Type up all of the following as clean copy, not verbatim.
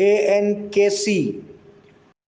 ANKC।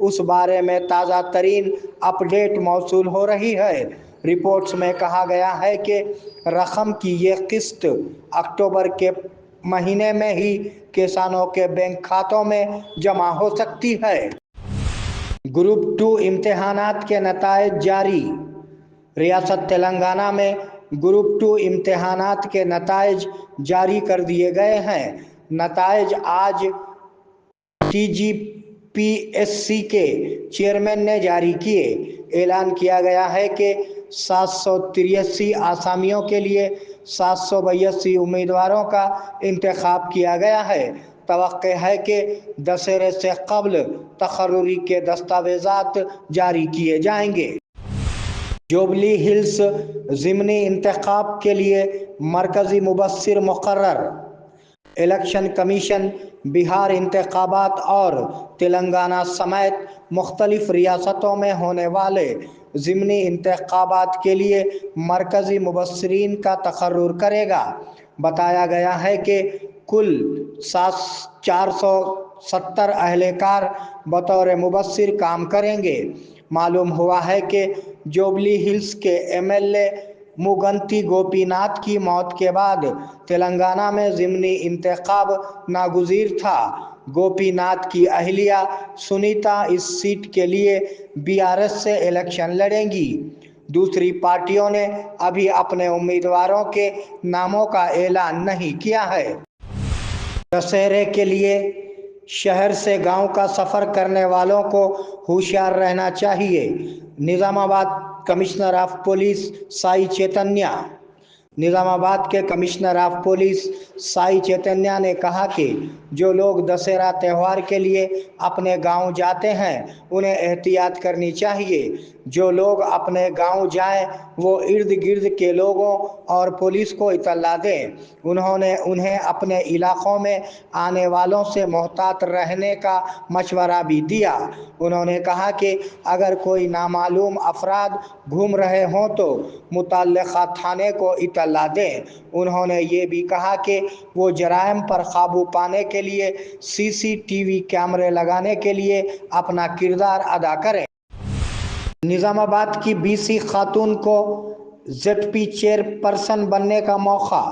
اس بارے میں تازہ ترین اپڈیٹ موصول ہو رہی ہے۔ رپورٹس میں کہا گیا ہے کہ رقم کی یہ قسط اکتوبر کے مہینے میں ہی کسانوں کے بینک کھاتوں میں جمع ہو سکتی ہے۔ گروپ 2 امتحانات کے نتائج جاری۔ ریاست تلنگانہ میں گروپ 2 امتحانات کے نتائج جاری کر دیے گئے ہیں۔ نتائج آج T G P S C کے چیئرمین نے جاری کیے۔ اعلان کیا گیا ہے کہ 783 آسامیوں کے لیے 782 امیدواروں کا انتخاب کیا گیا ہے۔ توقع ہے کہ دسہرے سے قبل تقرری کے دستاویزات جاری کیے جائیں گے۔ جوبلی ہلز ضمنی انتخاب کے لیے مرکزی مبصر مقرر۔ الیکشن کمیشن بہار انتخابات اور تلنگانہ سمیت مختلف ریاستوں میں ہونے والے ضمنی انتخابات کے لیے مرکزی مبصرین کا تقرر کرے گا۔ بتایا گیا ہے کہ کل 470 اہلکار بطور مبصر کام کریں گے۔ معلوم ہوا ہے کہ جوبلی ہلز کے M L A Maganti Gopinath کی موت کے بعد تلنگانہ میں ضمنی انتخاب ناگزیر تھا۔ گوپی ناتھ کی اہلیہ سنیتا اس سیٹ کے لیے بی آر ایس سے الیکشن لڑیں گی۔ دوسری پارٹیوں نے ابھی اپنے امیدواروں کے ناموں کا اعلان نہیں کیا ہے۔ دسہرے کے لیے شہر سے گاؤں کا سفر کرنے والوں کو ہوشیار رہنا چاہیے۔ نظام آباد کمشنر آف پولیس سائی چیتنیا۔ نظام آباد کے کمشنر آف پولیس سائی چیتنیا نے کہا کہ جو لوگ دسہرہ تہوار کے لیے اپنے گاؤں جاتے ہیں انہیں احتیاط کرنی چاہیے۔ جو لوگ اپنے گاؤں جائیں وہ ارد گرد کے لوگوں اور پولیس کو اطلاع دیں۔ انہیں اپنے علاقوں میں آنے والوں سے محتاط رہنے کا مشورہ بھی دیا۔ انہوں نے کہا کہ اگر کوئی نامعلوم افراد گھوم رہے ہوں تو متعلقہ تھانے کو اطلاع دیں۔ انہوں نے یہ بھی کہا کہ وہ جرائم پر قابو پانے کے لیے سی سی ٹی وی کیمرے لگانے کے لیے اپنا کردار ادا کریں۔ نظام آباد کی بی سی خاتون کو زیڈ پی چیئر پرسن بننے کا موقع۔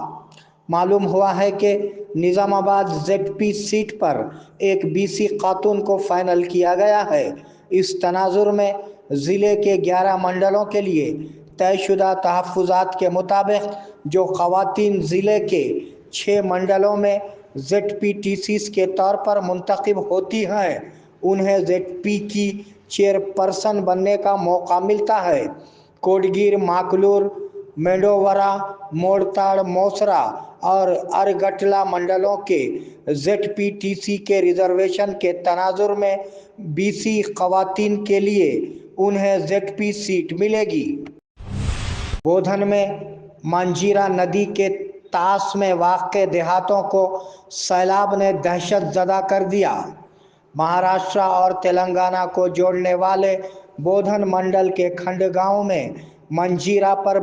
معلوم ہوا ہے کہ نظام آباد زیڈ پی سیٹ پر ایک بی سی خاتون کو فائنل کیا گیا ہے۔ اس تناظر میں ضلع کے 11 منڈلوں کے لیے طے شدہ تحفظات کے مطابق جو خواتین ضلع کے 6 منڈلوں میں زیڈ پی ٹی سیز کے طور پر منتخب ہوتی ہیں انہیں زیڈ پی کی چیئر پرسن بننے کا موقع ملتا ہے۔ کوڈگیر، ماکلور، مینڈوورا، موڑتاڑ، موسرا اور ارگٹلا منڈلوں کے زیڈ پی ٹی سی کے ریزرویشن کے تناظر میں بی سی خواتین کے لیے انہیں زیڈ پی سیٹ ملے گی۔ بودھن میں منجیرا ندی کے طاس میں واقع دیہاتوں کو سیلاب نے دہشت زدہ کر دیا۔ مہاراشٹر اور تلنگانہ کو جوڑنے والے بودھن منڈل کے کھنڈ گاؤں میں منجیرا پر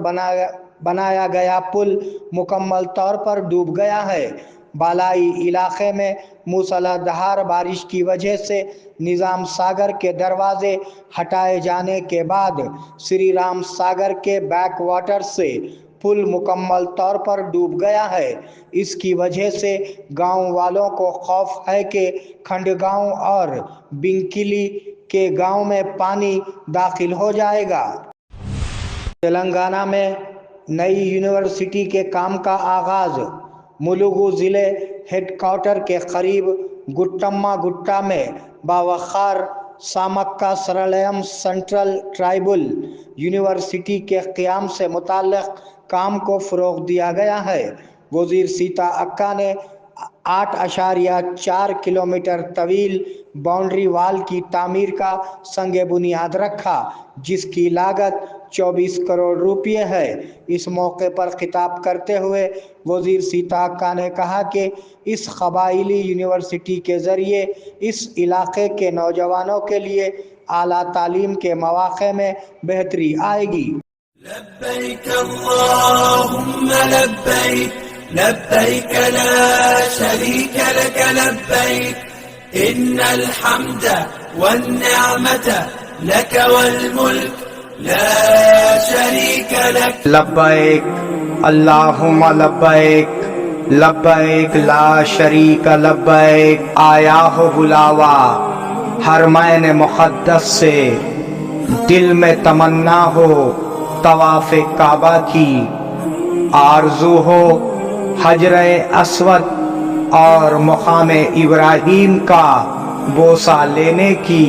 بنایا گیا پل مکمل طور پر ڈوب گیا ہے۔ بالائی علاقے میں موسلا دھار بارش کی وجہ سے نظام ساگر کے دروازے ہٹائے جانے کے بعد سری رام ساگر کے بیک واٹر سے پل مکمل طور پر ڈوب گیا ہے۔ اس کی وجہ سے گاؤں والوں کو خوف ہے کہ کھنڈ گاؤں اور بنکلی کے گاؤں میں پانی داخل ہو جائے گا۔ تلنگانہ میں نئی یونیورسٹی کے کام کا آغاز۔ ملوگو ضلع ہیڈ کوارٹر کے قریب گٹما گٹا میں باوقار سامکا سرلیم سینٹرل ٹرائبل یونیورسٹی کے قیام سے متعلق کام کو فروغ دیا گیا ہے۔ وزیر سیتا اکا نے 8.4 کلومیٹر طویل باؤنڈری وال کی تعمیر کا سنگ بنیاد رکھا جس کی لاگت 24 کروڑ روپے ہے۔ اس موقع پر خطاب کرتے ہوئے وزیر سیتا اکا نے کہا کہ اس قبائلی یونیورسٹی کے ذریعے اس علاقے کے نوجوانوں کے لیے اعلیٰ تعلیم کے مواقع میں بہتری آئے گی۔ لبیک اللہم لبیک لبیک لا شریک لک لبیک ان الحمد والنعمة لك والملك لا شريك لك. لبیک اللہم لبیک لبیک لا شریک لبیک. آیا ہو بلاوا حرمین مقدس سے، دل میں تمنا ہو طواف کعبہ کی، آرزو ہو حجر اسود اور مقام ابراہیم کا بوسہ لینے کی.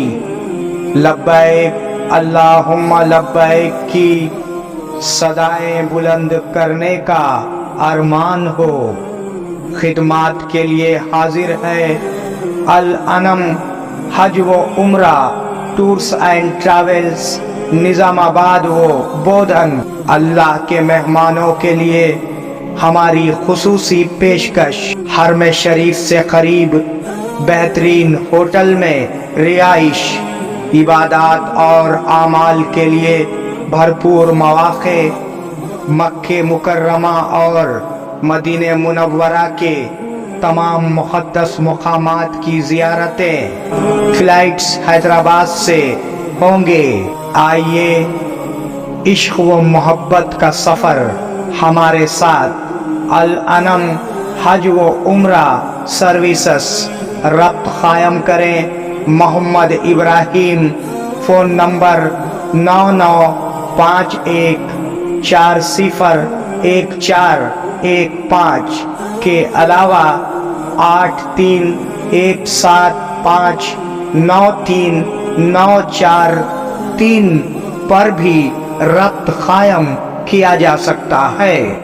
لبیک اللہم لبیک کی صدائیں بلند کرنے کا ارمان ہو. خدمات کے لیے حاضر ہے الانم حج و عمرہ ٹورز اینڈ ٹریولز، نظام آباد و بودھن. اللہ کے مہمانوں کے لیے ہماری خصوصی پیشکش، حرم شریف سے قریب بہترین ہوٹل میں رہائش، عبادات اور اعمال کے لیے بھرپور مواقع. مکہ مکرمہ اور مدینہ منورہ کے تمام مقدس مقامات کی زیارتیں. فلائٹس حیدرآباد سے ہوں گے. آئیے عشق و محبت کا سفر ہمارے ساتھ. الانم حج و عمرہ سروسز ربط قائم کریں محمد ابراہیم. فون نمبر 9951401415 کے علاوہ 8317593943 پر بھی ربط قائم کیا جا سکتا ہے.